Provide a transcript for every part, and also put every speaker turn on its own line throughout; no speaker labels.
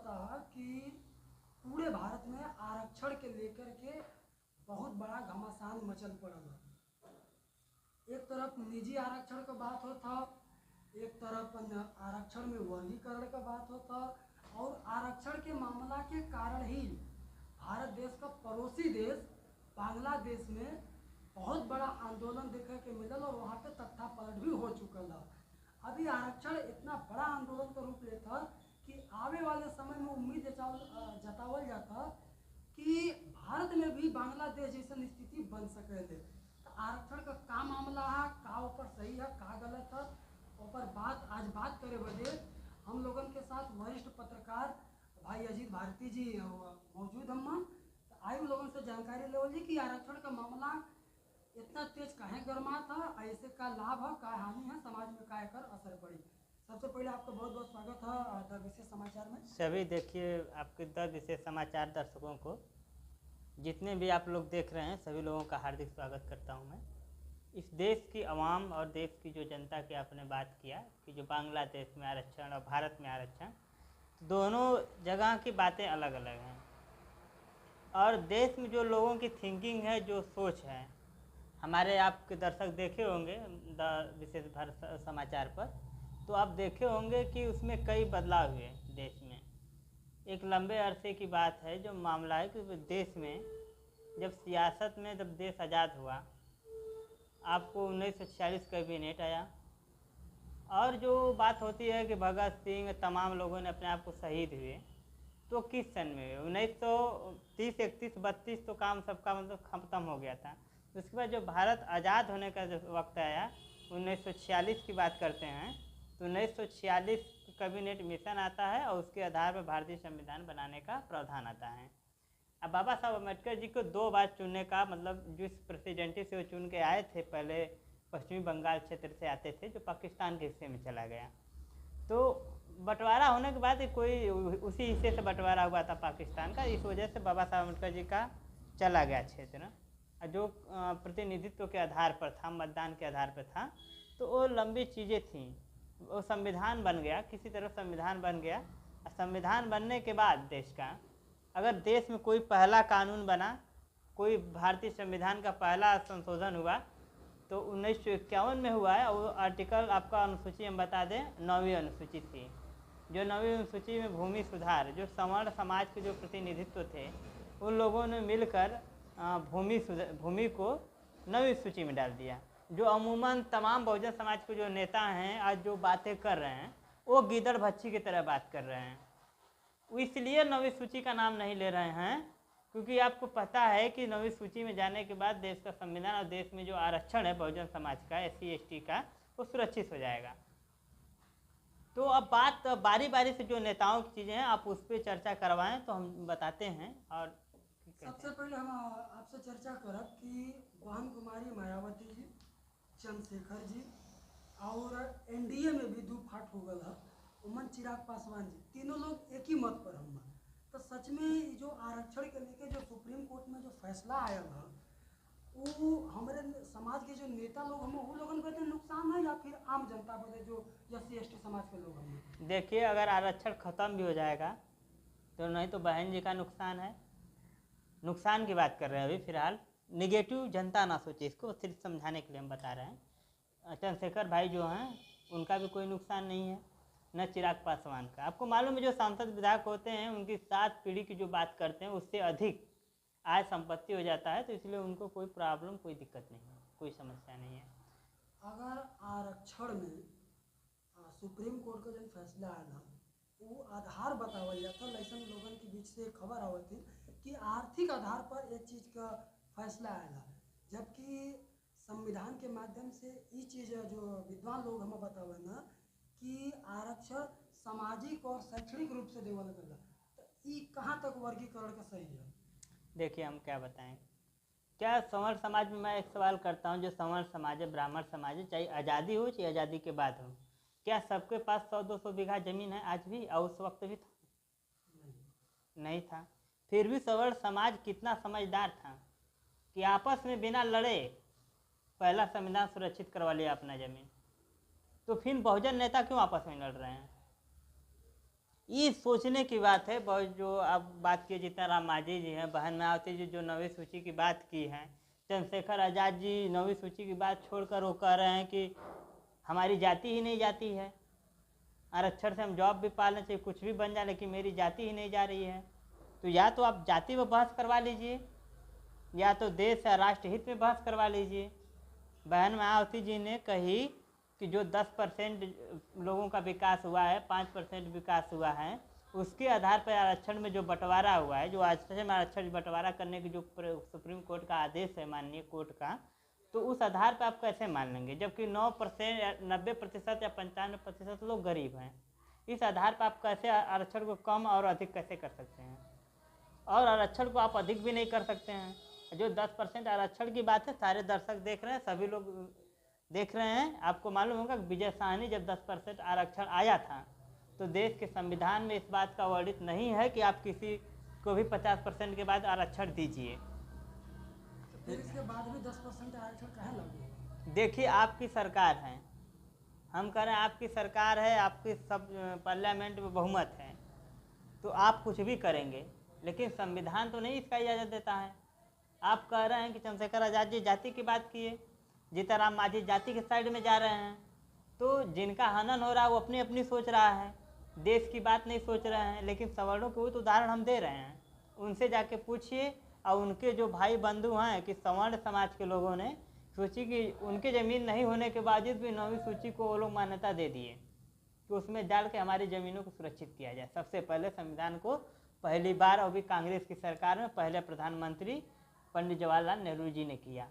पता है कि पूरे भारत में आरक्षण के लेकर के बहुत बड़ा घमासान मचल पड़ल है। एक तरफ निजी आरक्षण का बात होता, एक तरफ आरक्षण में वर्गीकरण का बात होता, और आरक्षण के मामला के कारण ही भारत देश का पड़ोसी देश बांग्लादेश में बहुत बड़ा आंदोलन देखे के मिलल और वहाँ पे तख्तापलट भी हो चुकल है। अभी आरक्षण इतना बड़ा आंदोलन का रूप लेता कि आने वाले समय में उम्मीद जतावल जाता कि भारत में भी बांग्लादेश जैसा स्थिति बन सके। तो आरक्षण का का मामला है, का ऊपर सही है, का गलत है, ऊपर आज बात करे बदे हम लोगन के साथ वरिष्ठ पत्रकार भाई अजीत भारती जी मौजूद हम। तो आयु लोगों से जानकारी लेवल जी कि आरक्षण का मामला इतना तेज काहे गरमा था, ऐसे का लाभ है, का हानि है, समाज में का एकर असर पड़ी। सबसे पहले आपका बहुत बहुत स्वागत है द विशेष समाचार में।
सभी देखिए आपके द विशेष समाचार दर्शकों को, जितने भी आप लोग देख रहे हैं सभी लोगों का हार्दिक स्वागत करता हूं मैं। इस देश की आवाम और देश की जो जनता की आपने बात किया कि जो बांग्लादेश में आरक्षण और भारत में आरक्षण, तो दोनों जगह की बातें अलग अलग हैं। और देश में जो लोगों की थिंकिंग है, जो सोच है, हमारे आपके दर्शक देखे होंगे द विशेष भारत समाचार पर, तो आप देखे होंगे कि उसमें कई बदलाव हुए देश में। एक लंबे अरसे की बात है जो मामला है कि देश में जब सियासत में जब देश आज़ाद हुआ, आपको 1946 कैबिनेट आया, और जो बात होती है कि भगत सिंह तमाम लोगों ने अपने आप को शहीद हुए, तो किस सन में 1930, 31, 32 तो काम सबका मतलब ख़त्म हो गया था। उसके बाद जो भारत आज़ाद होने का जो वक्त आया 1946 की बात करते हैं, तो 1946 कैबिनेट मिशन आता है और उसके आधार पर भारतीय संविधान बनाने का प्रावधान आता है। अब बाबा साहब अम्बेडकर जी को 2 बार चुनने का मतलब जिस प्रेसिडेंटी से वो चुन के आए थे, पहले पश्चिमी बंगाल क्षेत्र से आते थे जो पाकिस्तान के हिस्से में चला गया, तो बंटवारा होने के बाद कोई उसी हिस्से से बंटवारा हुआ था पाकिस्तान का, इस वजह से बाबा साहब अम्बेडकर जी का चला गया क्षेत्र जो प्रतिनिधित्व के आधार पर था, मतदान के आधार पर था। तो वो लंबी चीज़ें थीं, वो संविधान बन गया, किसी तरह संविधान बन गया। संविधान बनने के बाद देश का अगर देश में कोई पहला कानून बना, कोई भारतीय संविधान का पहला संशोधन हुआ तो 1951 में हुआ है। वो आर्टिकल आपका अनुसूची हम बता दें 9वीं अनुसूची थी, जो 9वीं अनुसूची में भूमि सुधार, जो सवर्ण समाज के जो प्रतिनिधित्व थे उन लोगों ने मिलकर भूमि को 9वीं सूची में डाल दिया। जो अमूमन तमाम बहुजन समाज के जो नेता हैं आज जो बातें कर रहे हैं वो गीदड़ भच्छी की तरह बात कर रहे हैं। वो इसलिए 9वीं सूची का नाम नहीं ले रहे हैं क्योंकि आपको पता है कि 9वीं सूची में जाने के बाद देश का संविधान और देश में जो आरक्षण है बहुजन समाज का, SC ST का, वो सुरक्षित हो जाएगा। तो अब बात बारी बारी से जो नेताओं की चीज़ें हैं आप उस पर चर्चा करवाएं तो हम बताते हैं। और
सबसे पहले हम आपसे चर्चा करब कि बहन कुमारी मायावती जी, चंद्रशेखर जी और NDA में भी 2 फाट हो गया, उमन चिराग पासवान जी, तीनों लोग एक ही मत पर हम। तो सच में जो आरक्षण के लेके जो सुप्रीम कोर्ट में जो फैसला आया था वो हमारे समाज के जो नेता लोग हम वो लोगों को नुकसान है या फिर आम जनता बदे जो SC ST समाज के लोग हम?
देखिए, अगर आरक्षण ख़त्म भी हो जाएगा तो नहीं तो बहन जी का नुकसान है। नुकसान की बात कर रहे हैं अभी फ़िलहाल, निगेटिव जनता ना सोचे, इसको सिर्फ समझाने के लिए हम बता रहे हैं। चंद्रशेखर भाई जो हैं उनका भी कोई नुकसान नहीं है, न चिराग पासवान का। आपको मालूम है जो सांसद विधायक होते हैं उनकी 7 पीढ़ी की जो बात करते हैं उससे अधिक आय संपत्ति हो जाता है, तो इसलिए उनको कोई प्रॉब्लम, कोई दिक्कत नहीं है, कोई समस्या नहीं है।
अगर आरक्षण में सुप्रीम कोर्ट का जो फैसला आया वो आधार बतावल जाता, लैसन लोगन के बीच से खबर आवती कि आर्थिक आधार पर एक चीज़ का फैसला आया, जबकि संविधान के माध्यम से ये चीज़ जो विद्वान लोग हमें बतावे ना कि आरक्षण सामाजिक और शैक्षणिक रूप से देवल गया, तो ये कहाँ तक वर्गीकरण का सही है?
देखिए, हम क्या बताएं, क्या सवर्ण समाज में मैं एक सवाल करता हूं, जो सवर्ण समाज है, ब्राह्मण समाज है, चाहे आज़ादी हो चाहे आज़ादी के बाद हो, क्या सबके पास 100-200 बीघा ज़मीन है आज भी? और उस वक्त भी था? नहीं था। फिर भी सवर्ण समाज कितना समझदार था कि आपस में बिना लड़े पहला संविधान सुरक्षित करवा लिया अपना ज़मीन। तो फिर बहुजन नेता क्यों आपस में लड़ रहे हैं? ये सोचने की बात है। बहुत जो आप बात किए जितना राम मांझी जी हैं, बहन मायावती जी जो 9वीं सूची की बात की है, चंद्रशेखर आज़ाद जी 9वीं सूची की बात छोड़कर वो कह रहे हैं कि हमारी जाति ही नहीं जाती है, आरक्षण से हम जॉब भी पालना चाहिए, कुछ भी बन जाए, लेकिन मेरी जाति ही नहीं जा रही है। तो या तो आप जाति में बहस करवा लीजिए, या तो देश या राष्ट्र हित में बहस करवा लीजिए। बहन मायावती जी ने कही कि जो 10% लोगों का विकास हुआ है, 5% विकास हुआ है, उसके आधार पर आरक्षण में जो बंटवारा हुआ है, जो आरक्षण में आरक्षण बंटवारा करने की जो सुप्रीम कोर्ट का आदेश है, माननीय कोर्ट का, तो उस आधार पर आप कैसे मान लेंगे, जबकि 9% या 90% या 95% लोग गरीब हैं। इस आधार पर आप कैसे आरक्षण को कम और अधिक कैसे कर सकते हैं? और आरक्षण को आप अधिक भी नहीं कर सकते हैं। जो 10% आरक्षण की बात है, सारे दर्शक देख रहे हैं, सभी लोग देख रहे हैं। आपको मालूम होगा कि विजय साहनी जब 10% आरक्षण आया था, तो देश के संविधान में इस बात का वर्णित नहीं है कि आप किसी को भी 50% के बाद आरक्षण दीजिए।
तो फिर इसके बाद भी 10% आरक्षण कहाँ लागू?
देखिए, आपकी सरकार है, हम कह रहे हैं आपकी सरकार है, आपकी सब पार्लियामेंट में बहुमत है, तो आप कुछ भी करेंगे, लेकिन संविधान तो नहीं इसका इजाज़त देता है। आप कह रहे हैं कि चंद्रशेखर आज़ाद जी जाति की बात किए, जीताराम मांझी जाति के साइड में जा रहे हैं, तो जिनका हनन हो रहा है वो अपनी अपनी सोच रहा है, देश की बात नहीं सोच रहे हैं। लेकिन सवर्णों के वो तो उदाहरण हम दे रहे हैं, उनसे जाके पूछिए। और उनके जो भाई बंधु हैं कि सवर्ण समाज के लोगों ने सोची कि उनके ज़मीन नहीं होने के बावजूद भी 9वीं सूची को वो लोग मान्यता दे दिए कि उसमें डाल के हमारी ज़मीनों को सुरक्षित किया जाए। सबसे पहले संविधान को पहली बार अभी कांग्रेस की सरकार में पहले प्रधानमंत्री पंडित जवाहरलाल नेहरू जी ने किया,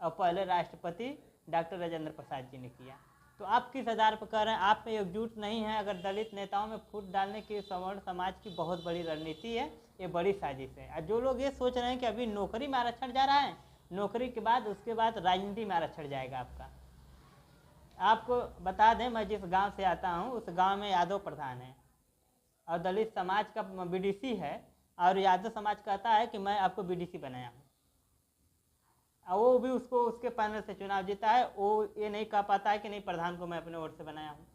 और पहले राष्ट्रपति डॉक्टर राजेंद्र प्रसाद जी ने किया। तो आप किस आधार पर कह रहे हैं? आप में एकजुट नहीं है। अगर दलित नेताओं में फूट डालने की सवर्ण समाज की बहुत बड़ी रणनीति है, ये बड़ी साजिश है। और जो लोग ये सोच रहे हैं कि अभी नौकरी में आरक्षण जा रहा है, नौकरी के बाद उसके बाद राजनीति में आरक्षण जाएगा आपका। आपको बता दें, मैं जिस गांव से आता हूं, उस गांव में यादव प्रधान है और दलित समाज का बीडीसी है, और यादव समाज कहता है कि मैं आपको बीडीसी बनाया हूँ, और वो भी उसको उसके पैनल से चुनाव जीता है। वो ये नहीं कह पाता है कि नहीं, प्रधान को मैं अपने वोट से बनाया हूँ।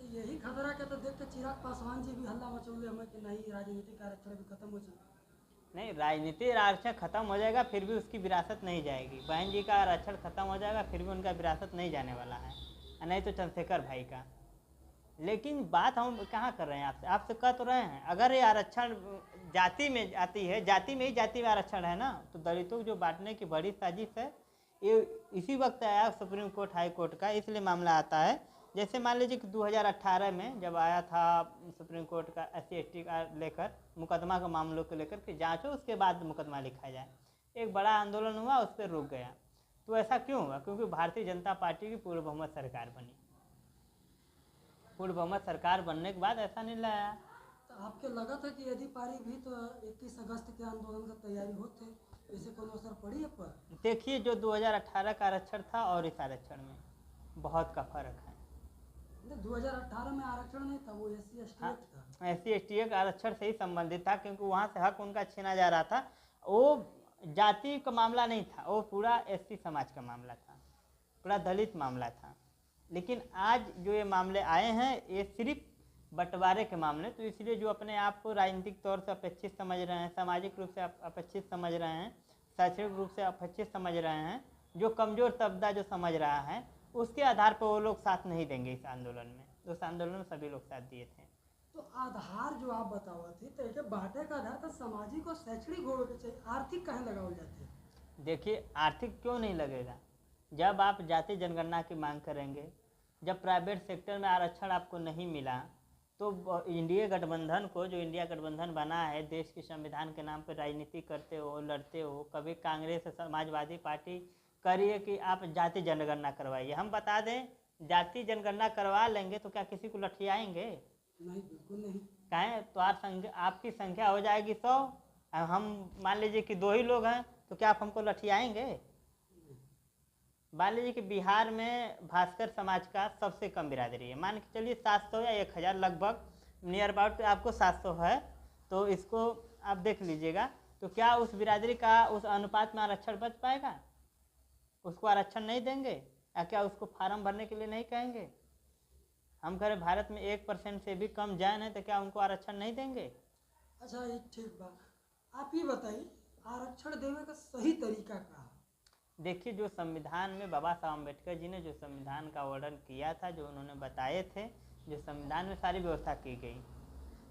यही खतरा के तो देख के चिराग पासवान जी भी हल्ला मचौले हमें कि नहीं, राजनीतिक आरक्षण भी खत्म हो जाए।
नहीं, राजनीतिक आरक्षण खत्म हो जाएगा, फिर भी उसकी विरासत नहीं जाएगी। बहन जी का आरक्षण खत्म हो जाएगा, फिर भी उनका विरासत नहीं जाने वाला है, नहीं तो चंद्रशेखर भाई का। लेकिन बात हम कहाँ कर रहे हैं? आपसे कह तो रहे हैं, अगर ये आरक्षण जाति में आती है, जाति में ही जाति में आरक्षण है ना, तो दलितों को जो बांटने की बड़ी साजिश है, ये इसी वक्त आया सुप्रीम कोर्ट हाई कोर्ट का। इसलिए मामला आता है, जैसे मान लीजिए कि 2018 में जब आया था सुप्रीम कोर्ट का SC/ST का लेकर मुकदमा के मामलों को लेकर कि जाँच हो, उसके बाद मुकदमा लिखा जाए, एक बड़ा आंदोलन हुआ, उस पर रुक गया। तो ऐसा क्यों हुआ? क्योंकि भारतीय जनता पार्टी की पूर्ण बहुमत सरकार बनी। पूर्ण बहुमत सरकार बनने के बाद ऐसा नहीं लाया।
तो आपके लगा था कि यदि पारी भी तो 21 अगस्त के आंदोलन का तैयारी होते, इसे कोनो असर पड़ी है पर?
देखिए, जो 2018 का आरक्षण था और इस आरक्षण में बहुत का फर्क है।
2018 में आरक्षण नहीं था, वो SC/ST था।
SC/ST का आरक्षण से ही संबंधित था, क्योंकि वहाँ से हक उनका छीना जा रहा था। वो जाति का मामला नहीं था, वो पूरा SC समाज का मामला था, पूरा दलित मामला था। लेकिन आज जो ये मामले आए हैं, ये सिर्फ बंटवारे के मामले। तो इसलिए जो अपने आप को राजनीतिक तौर से अपेक्षित समझ रहे हैं, सामाजिक रूप से अपेक्षित समझ रहे हैं, शैक्षणिक रूप से अपेक्षित समझ रहे हैं, जो कमज़ोर तबका जो समझ रहा है, उसके आधार पर वो लोग साथ नहीं देंगे इस आंदोलन में। उस आंदोलन में सभी लोग साथ दिए थे।
तो आधार जो आप बतावा थी, तो एक बांटे का आधार तो सामाजिक और शैक्षणिक होने के चाहिए, आर्थिक कहाँ लगावल जाते हैं?
देखिए, आर्थिक क्यों नहीं लगेगा? जब आप जाति जनगणना की मांग करेंगे, जब प्राइवेट सेक्टर में आरक्षण आपको नहीं मिला, तो इंडिया गठबंधन को, जो इंडिया गठबंधन बना है, देश के संविधान के नाम पर राजनीति करते हो, लड़ते हो, कभी कांग्रेस समाजवादी पार्टी करिए कि आप जाति जनगणना करवाइए। हम बता दें, जाति जनगणना करवा लेंगे तो क्या किसी को लठियाएंगे?
नहीं, बिल्कुल नहीं।
कहें तो आपकी संख्या हो जाएगी 100, हम मान लीजिए कि 2 ही लोग हैं, तो क्या आप हमको लठियाएंगे? मान लीजिए कि बिहार में भास्कर समाज का सबसे कम बिरादरी है, मान के चलिए 700 या 1000, लगभग नियर अबाउट आपको 700 है, तो इसको आप देख लीजिएगा। तो क्या उस बिरादरी का उस अनुपात में आरक्षण बच पाएगा? उसको आरक्षण नहीं देंगे? या क्या उसको फार्म भरने के लिए नहीं कहेंगे? हम कह रहे भारत में 1% से भी कम जैन है तो क्या उनको आरक्षण नहीं देंगे?
अच्छा ये ठीक बा, आप ये बताइए आरक्षण देने का सही तरीका क्या है?
देखिए, जो संविधान में बाबा साहब अम्बेडकर जी ने जो संविधान का वर्णन किया था, जो उन्होंने बताए थे, जो संविधान में सारी व्यवस्था की गई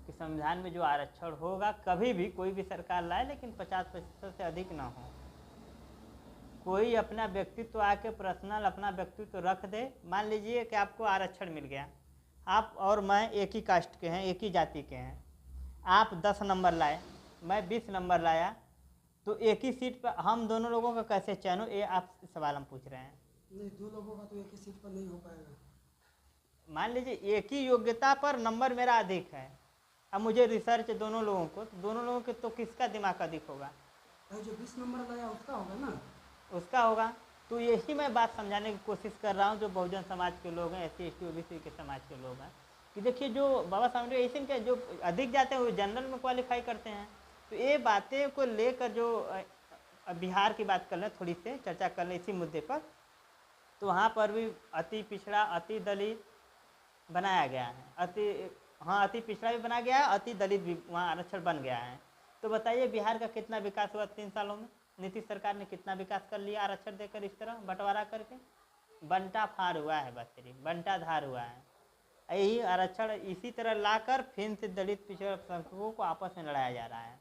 कि संविधान में जो आरक्षण होगा कभी भी कोई भी सरकार लाए लेकिन 50% से अधिक ना हो। कोई अपना व्यक्तित्व आके पर्सनल अपना व्यक्तित्व रख दे। मान लीजिए कि आपको आरक्षण मिल गया, आप और मैं एक ही कास्ट के हैं, एक ही जाति के हैं, आप 10 नंबर लाए, मैं 20 नंबर लाया, तो एक ही सीट पर हम दोनों लोगों का कैसे चयन हो, ये आप सवाल हम पूछ रहे हैं।
नहीं, दो लोगों का तो एक ही सीट पर नहीं हो पाएगा।
मान लीजिए एक ही योग्यता पर नंबर मेरा अधिक है, अब मुझे रिसर्च दोनों लोगों को, तो दोनों लोगों के तो किसका दिमाग अधिक होगा?
भाई जो 20 नंबर लाया उसका होगा ना।
उसका होगा। तो यही मैं बात समझाने की कोशिश कर रहा हूँ जो बहुजन समाज के लोग हैं, SC ST OBC के समाज के लोग हैं, कि देखिए जो बाबा साहब ने ऐसे क्या जो अधिक जाते हैं वो जनरल में क्वालिफाई करते हैं। तो ये बातें को लेकर जो बिहार की बात कर लें, थोड़ी सी चर्चा कर लें इसी मुद्दे पर, तो वहाँ पर भी अति पिछड़ा अति दलित बनाया गया है, अति पिछड़ा भी बना गया है, अति दलित भी वहाँ आरक्षण बन गया है। तो बताइए बिहार का कितना विकास हुआ 3 सालों में? नीतीश सरकार ने कितना विकास कर लिया आरक्षण देकर, इस तरह बंटवारा करके? बंटा फाड़ हुआ है, बस सिर्फ बंटा धार हुआ है। यही आरक्षण इसी तरह लाकर फिर से दलित पिछड़ा अल्पसंख्यकों को आपस में लड़ाया जा रहा है।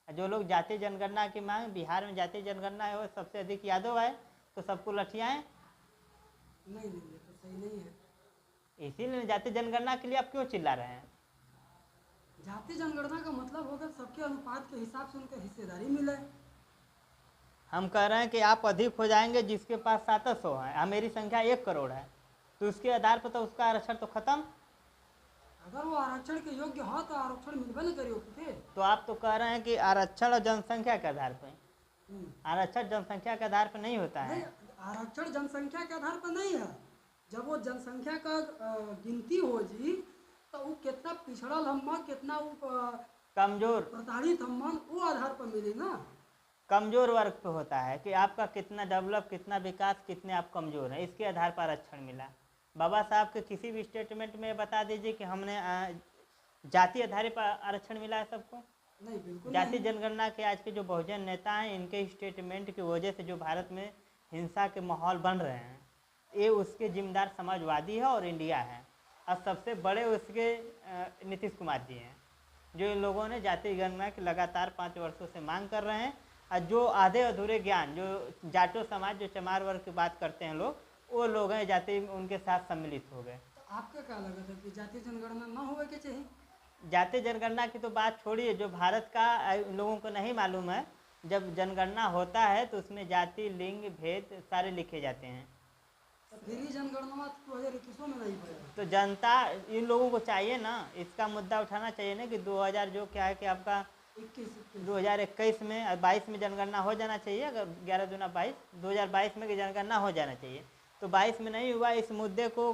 जो लोग जातीय जनगणना की मांग, बिहार में जातीय जनगणना है वो सबसे अधिक यादव है, तो सबको लठियाएँ?
नहीं, ये तो सही नहीं है।
इसीलिए जातीय जनगणना के लिए आप क्यों चिल्ला रहे हैं?
जाति जनगणना का मतलब होगा सबके अनुपात के हिसाब से उनका हिस्सेदारी मिले।
हम कह रहे हैं कि आप अधिक हो जाएंगे, जिसके पास 700 है, मेरी संख्या 1 करोड़ है, तो उसके आधार पर तो उसका आरक्षण तो खत्म।
अगर वो आरक्षण के योग्य हो तो आरक्षण मिलबे न करियो फिर।
तो आप तो कह रहे हैं कि आरक्षण और जनसंख्या के आधार पर। आरक्षण जनसंख्या के आधार पर नहीं होता है।
नहीं, आरक्षण जनसंख्या के आधार पर नहीं है। जब वो जनसंख्या का गिनती हो जी तो वो कितना पिछड़ल हम, कितना वो
कमजोर
प्रताड़ित हम, वो आधार पर मिली ना।
कमजोर वर्ग पे होता है कि आपका कितना डेवलप, कितना विकास, कितने आप कमजोर हैं, इसके आधार पर आरक्षण मिला। बाबा साहब के किसी भी स्टेटमेंट में बता दीजिए कि हमने जाति आधार पर आरक्षण मिला है सबको?
नहीं, बिल्कुल
जाति जनगणना के आज के जो बहुजन नेता हैं, इनके स्टेटमेंट की वजह से जो भारत में हिंसा के माहौल बन रहे हैं, ये उसके जिम्मेदार समाजवादी है और इंडिया है, और सबसे बड़े उसके नीतीश कुमार जी हैं, जो इन लोगों ने जाति जनगणना की लगातार 5 वर्षों से मांग कर रहे हैं। और जो आधे अधूरे ज्ञान, जो जाटो समाज, जो चमार वर्ग की बात करते हैं लोग, वो लोग हैं जाति उनके साथ सम्मिलित हो गए।
तो आपका क्या लगा था कि जाति जनगणना ना होवे के चाहिए?
जाति जनगणना की तो बात छोड़िए, जो भारत का लोगों को नहीं मालूम है, जब जनगणना होता है तो उसमें जाति, लिंग, भेद सारे लिखे जाते हैं।
तो फिर ही जनगणना 2021 में नहीं पड़ेगा।
तो जनता, इन लोगों को चाहिए ना, इसका मुद्दा उठाना चाहिए ना कि 2000 जो क्या है कि आपका 2021 में 22 में जनगणना हो जाना चाहिए। अगर 11 दूना 22, 2022 में जनगणना हो जाना चाहिए। तो 22 में नहीं हुआ, इस मुद्दे को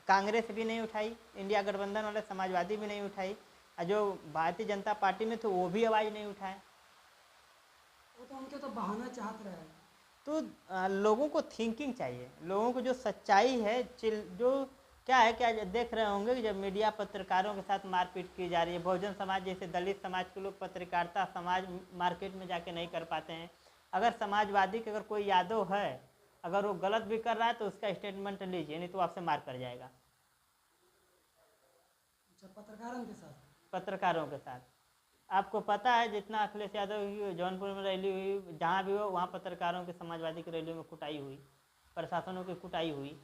कांग्रेस भी नहीं उठाई, इंडिया गठबंधन वाले समाजवादी भी नहीं उठाई, और जो भारतीय जनता पार्टी में थे वो भी आवाज़ नहीं उठाए।
वो तो उनके तो बहाना चाहते रहे।
तो लोगों को थिंकिंग चाहिए, लोगों को जो सच्चाई है, जो क्या है, क्या देख रहे होंगे कि जब मीडिया पत्रकारों के साथ मारपीट की जा रही है, बहुजन समाज जैसे दलित समाज के लोग पत्रकारिता समाज मार्केट में जाके नहीं कर पाते हैं। अगर समाजवादी के अगर कोई यादव है, अगर वो गलत भी कर रहा है तो उसका स्टेटमेंट लीजिए, नहीं तो आपसे मार कर जाएगा।
अच्छा,
पत्रकारों के साथ आपको पता है, जितना अखिलेश यादव की जौनपुर में रैली हुई, जहाँ भी हो वहाँ पत्रकारों की, समाजवादी की रैली में कुटाई हुई, प्रशासनों की कुटाई हुई,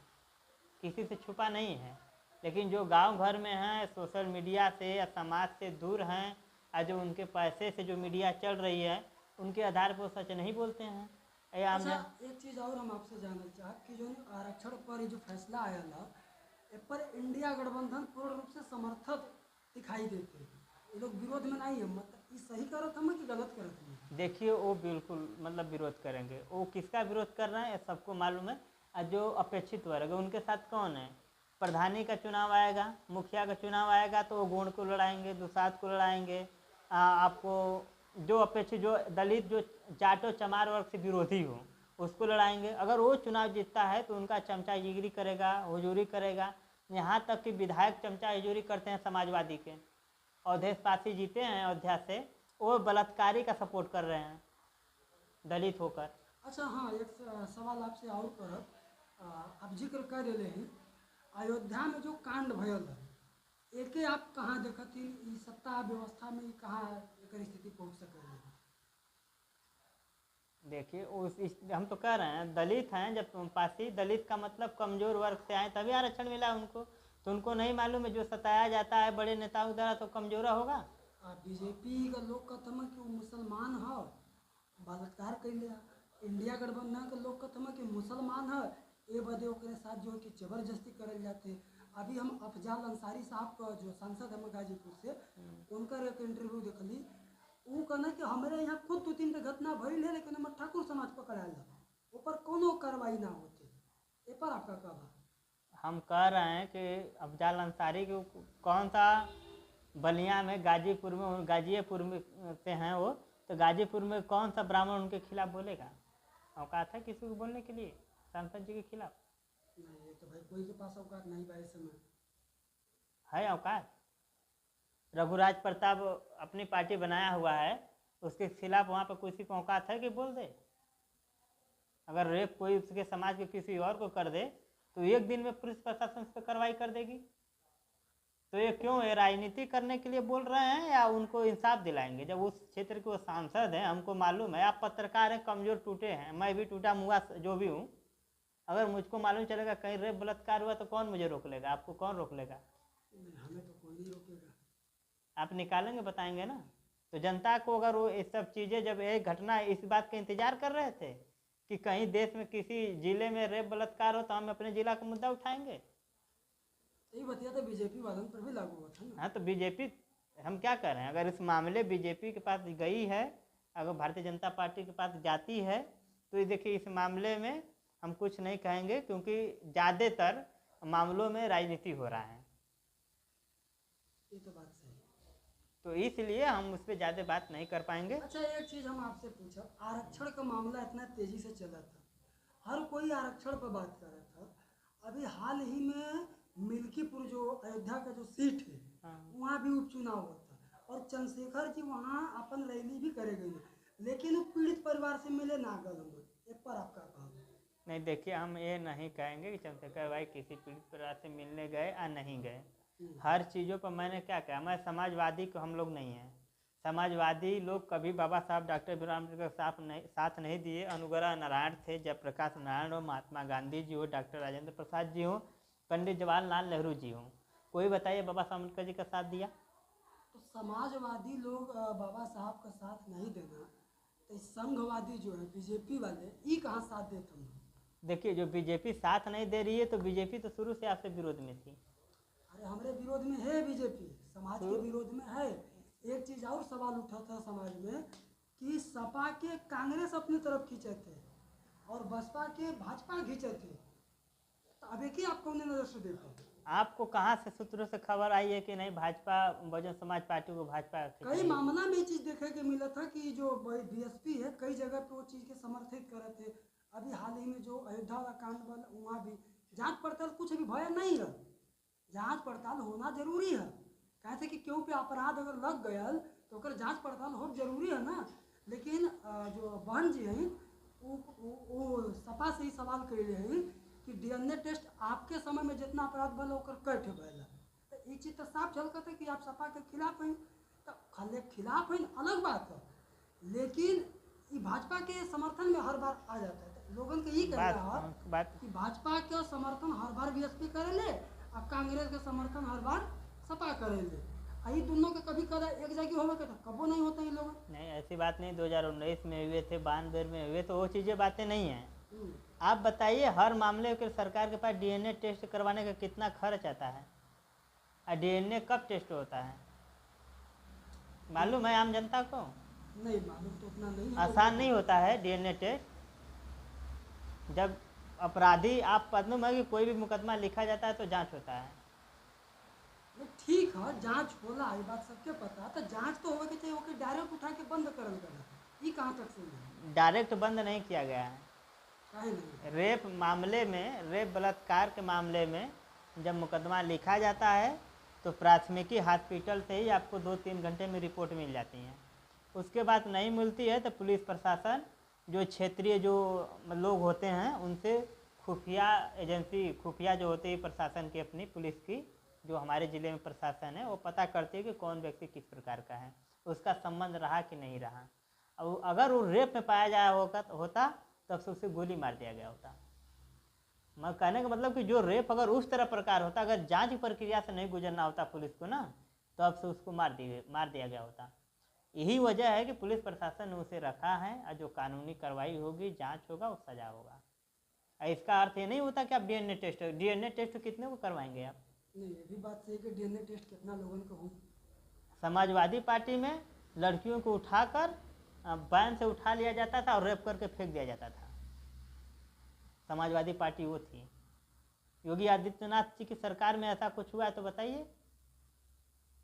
किसी से छुपा नहीं है। लेकिन जो गांव घर में हैं, सोशल मीडिया से या समाज से दूर हैं, और जो उनके पैसे से जो मीडिया चल रही है, उनके आधार पर सच नहीं बोलते हैं।
अच्छा, एक चीज़ और हम आपसे जानना चाहब कि जो आरक्षण पर जो फैसला आया ना, पर इंडिया गठबंधन पूर्ण रूप से समर्थक दिखाई देते हैं, ये लोग विरोध में नहीं है, मतलब ये सही करत हम कि गलत करत हम?
देखिए, वो बिल्कुल मतलब विरोध करेंगे। वो किसका विरोध कर रहे हैं सबको मालूम है। और जो अपेक्षित वर्ग है उनके साथ कौन है? प्रधानी का चुनाव आएगा, मुखिया का चुनाव आएगा तो वो गोंड को लड़ाएंगे, दुसाध को लड़ाएंगे, आपको जो अपेक्षित, जो दलित, जो जाटो चमार वर्ग से विरोधी हो, उसको लड़ाएंगे। अगर वो चुनाव जीतता है तो उनका चमचागिरी करेगा, हुजूरी करेगा, यहाँ तक कि विधायक चमचा हजूरी करते हैं समाजवादी के। अवधेश पासी जीते हैं अयोध्या से, वो बलात्कारी का सपोर्ट कर रहे हैं दलित होकर।
अच्छा हाँ, एक सवाल आपसे और करब। आप जिक्र कर रहे हैं अयोध्या में जो कांड भयल है, एके आप कहाँ देखतीन ई सत्ता व्यवस्था में, कहाँ एकर स्थिति पहुँच सके?
देखिए हम तो कह रहे हैं दलित हैं, जब पासी दलित का मतलब कमजोर वर्ग से आए तभी आरक्षण मिला उनको, तो उनको नहीं मालूम है जो सताया जाता है बड़े नेताओं द्वारा तो कमजोरा होगा।
बीजेपी का लोग कहते हैं कि वो मुसलमान है, बलात्कार कैले। इंडिया गठबंधन के लोग कहते हैं कि मुसलमान है, ये बदे ओकरे साथ जो है कि जबरदस्ती करल जाते। अभी हम अफजाल अंसारी साहब का जो सांसद है गाजीपुर से, उनका एक इंटरव्यू देखली। वो कहना कि हमारे यहाँ खुद 2-3 घटना भइल है, लेकिन हमारे ठाकुर समाज पकड़ायल ऊपर कोनो कार्रवाई ना होती। ए पर आपका क्या बात?
हम कह रहे हैं कि अफजाल अंसारी के कौन सा बलिया में गाजीपुर में से हैं वो, तो गाजीपुर में कौन सा ब्राह्मण उनके खिलाफ बोलेगा? औकात है किसी को बोलने के लिए सांसद जी के खिलाफ?
नहीं, ये तो भाई कोई के पास औकात नहीं भाई, समय
है औकात? रघुराज प्रताप अपनी पार्टी बनाया हुआ है, उसके खिलाफ वहाँ पर किसी को औकात है कि बोल दे? अगर रेप कोई उसके समाज के किसी और को कर दे तो एक दिन में पुलिस प्रशासन उस पर कार्रवाई कर देगी। तो ये क्यों, ये राजनीति करने के लिए बोल रहे हैं या उनको इंसाफ दिलाएंगे? जब उस क्षेत्र के वो सांसद हैं, हमको मालूम है, आप पत्रकार हैं, कमजोर टूटे हैं, मैं भी टूटा मुआ जो भी हूँ। अगर मुझको मालूम चलेगा कहीं रेप बलात्कार हुआ तो कौन मुझे रोक लेगा? आपको कौन रोक लेगा?
हमें तो कोई नहीं रोकेगा।
आप निकालेंगे, बताएंगे ना। तो जनता को अगर वो ये सब चीज़ें, जब एक घटना इस बात का इंतजार कर रहे थे कि कहीं देश में किसी जिले में रेप बलात्कार हो तो हम अपने जिला का मुद्दा उठाएंगे।
यही बतिया तो बीजेपी वालों पर भी लागू हुआ था ना।
हाँ, तो बीजेपी, हम क्या कर रहे हैं, अगर इस मामले बीजेपी के पास गई है, अगर भारतीय जनता पार्टी के पास जाती है, तो ये देखिए इस मामले में हम कुछ नहीं कहेंगे, क्योंकि ज़्यादातर मामलों में राजनीति हो रहा है।
ये तो बात सही है।
तो इसलिए हम उस पर ज़्यादा बात नहीं कर पाएंगे।
अच्छा, एक चीज़ हम आपसे पूछा, आरक्षण का मामला इतना तेजी से चला था, हर कोई आरक्षण पर बात कर रहा था। अभी हाल ही में मिल्कीपुर जो अयोध्या का जो सीट है, वहाँ भी उपचुनाव हुआ था और चंद्रशेखर जी वहाँ अपन रैली भी करे गए, लेकिन पीड़ित परिवार से मिले ना गल। एक पर आपका कहा?
नहीं, देखिए हम ये नहीं कहेंगे कि चंद्रशेखर भाई किसी पीड़ित परिवार से मिलने गए या नहीं गए। हर चीज़ों पर मैंने क्या कहा, मैं समाजवादी को, हम लोग नहीं हैं समाजवादी लोग। कभी बाबा साहब डॉक्टर भीमराव अम्बेडकर साथ नहीं दिए। अनुग्रह नारायण थे, जयप्रकाश नारायण हो, महात्मा गांधी जी हो, डॉक्टर राजेंद्र प्रसाद जी हो, पंडित जवाहरलाल नेहरू जी हो, कोई बताइए बाबा साहब अम्बेडकर जी का साथ दिया?
तो समाजवादी लोग बाबा साहब का साथ नहीं देना, तो संघवादी जो है बीजेपी वाले, ये कहाँ साथ देते हैं?
देखिए, जो बीजेपी साथ नहीं दे रही है, तो बीजेपी तो शुरू से आपसे विरोध में थी।
अरे हमारे विरोध में है बीजेपी, समाज के विरोध में है। एक चीज़ और सवाल उठा था समाज में कि सपा के कांग्रेस अपनी तरफ खींचे थे और बसपा के भाजपा खींचे थे। तो अब एक ही आप कौन नज़र से देखो?
आपको कहाँ से सूत्रों से खबर आई है कि नहीं भाजपा बहुजन समाज पार्टी को भाजपा?
कई मामला में ये चीज़ देखे के मिला था कि जो बीएसपी है कई जगह पे वो चीज़ के समर्थित करे थे। अभी हाल ही में जो अयोध्या वाला कांड बन, वहाँ भी जांच पड़ताल कुछ अभी भया नहीं है। जांच पड़ताल होना जरूरी है, कहते कि क्यों पे अपराध अगर लग गया तो ओकर जांच पड़ताल हो जरूरी है ना। लेकिन जो बहन जी हैं वो सपा से ही सवाल कैले हैं कि डीएनए टेस्ट आपके समय में जितना अपराध बल ओकर कैठे भैया, तो ये चीज़ तो साफ झलकत है कि आप सपा के खिलाफ हैं। तो खाली खिलाफ हैं अलग बात है, लेकिन ये भाजपा के समर्थन में हर बार आ जाता है। तो लोगों के ये कहना है कि भाजपा के समर्थन हर बार बीएसपी करेले और कांग्रेस के समर्थन हर बार सपा करेले। यही दोनों के कभी कदा एक जगह होगा क्या? कबो नहीं होता ये लोग।
नहीं, ऐसी बात नहीं। 2019 में हुए थे, 92 में हुए, तो वो चीज़ें बातें नहीं हैं। आप बताइए, हर मामले के सरकार के पास डीएनए टेस्ट करवाने का कितना खर्च आता है? और डीएनए कब टेस्ट होता है मालूम है आम जनता को?
नहीं मालूम, तो उतना नहीं है।
आसान नहीं होता है डीएनए टेस्ट। जब अपराधी, आप मालूम है कि कोई भी मुकदमा लिखा जाता है तो जांच होता है।
ठीक है, जांच होला, ये बात सबके पता है। तो जांच तो होगा कि चाहिए, ओके डायरेक्ट उठा के बंद करल करना, ये कहाँ तक सही है?
डायरेक्ट बंद नहीं किया गया है।
काहे नहीं?
रेप मामले में, रेप बलात्कार के मामले में जब मुकदमा लिखा जाता है तो प्राथमिकी हॉस्पिटल से ही आपको 2-3 घंटे में रिपोर्ट मिल जाती है। उसके बाद नहीं मिलती है तो पुलिस प्रशासन जो क्षेत्रीय जो लोग होते हैं उनसे खुफिया एजेंसी, खुफिया जो होती है प्रशासन की, अपनी पुलिस की जो हमारे ज़िले में प्रशासन है, वो पता करती है कि कौन व्यक्ति किस प्रकार का है, उसका संबंध रहा कि नहीं रहा। अब अगर वो रेप में पाया जाया होता तब से उसे गोली मार दिया गया होता। मैं कहने का मतलब कि जो रेप अगर उस तरह प्रकार होता, अगर जांच की प्रक्रिया से नहीं गुजरना होता पुलिस को ना, तो अब से उसको मार दिया गया होता। यही वजह है कि पुलिस प्रशासन ने उसे रखा है, और जो कानूनी कार्रवाई होगी, जांच होगा, वो सजा होगा। इसका अर्थ ये नहीं होता कि आप डीएनए टेस्ट कितने को करवाएंगे आप?
नहीं, ये भी बात सही है कि डीएनए टेस्ट कितना लोगों को हुई।
समाजवादी पार्टी में लड़कियों को उठाकर वैन से उठा लिया जाता था और रेप करके फेंक दिया जाता था। समाजवादी पार्टी वो थी। योगी आदित्यनाथ जी की सरकार में ऐसा कुछ हुआ है तो बताइए।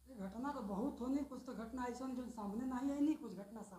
घटना तो बहुत होनी, कुछ तो घटना ऐसा जो सामने नहीं आई, नहीं कुछ घटना सामने